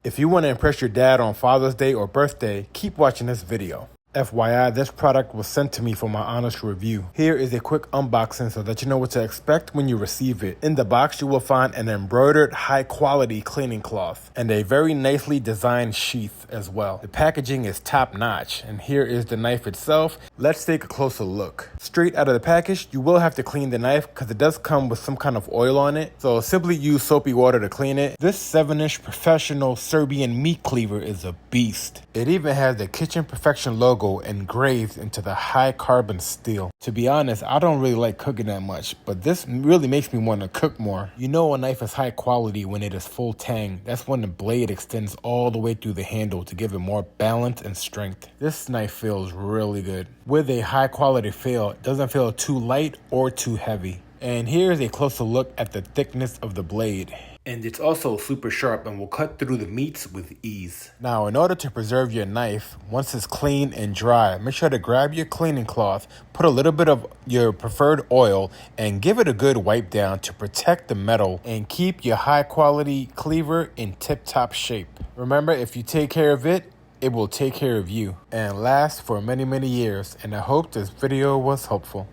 If you want to impress your dad on Father's Day or birthday, keep watching this video. FYI, this product was sent to me for my honest review. Here is a quick unboxing so that you know what to expect when you receive it. In the box, you will find an embroidered high-quality cleaning cloth and a very nicely designed sheath as well. The packaging is top-notch, and here is the knife itself. Let's take a closer look. Straight out of the package, you will have to clean the knife because it does come with some kind of oil on it, so simply use soapy water to clean it. This 7-inch professional Serbian meat cleaver is a beast. It even has the Kitchen Perfection logo engraved into the high carbon steel. To be honest, I don't really like cooking that much, but this really makes me want to cook more. You know a knife is high quality when it is full tang. That's when the blade extends all the way through the handle to give it more balance and strength. This knife feels really good. With a high quality feel, it doesn't feel too light or too heavy. And here's a closer look at the thickness of the blade. And it's also super sharp and will cut through the meats with ease. Now, in order to preserve your knife, once it's clean and dry, make sure to grab your cleaning cloth, put a little bit of your preferred oil, and give it a good wipe down to protect the metal and keep your high quality cleaver in tip-top shape. Remember, if you take care of it, it will take care of you and last for many, many years. And I hope this video was helpful.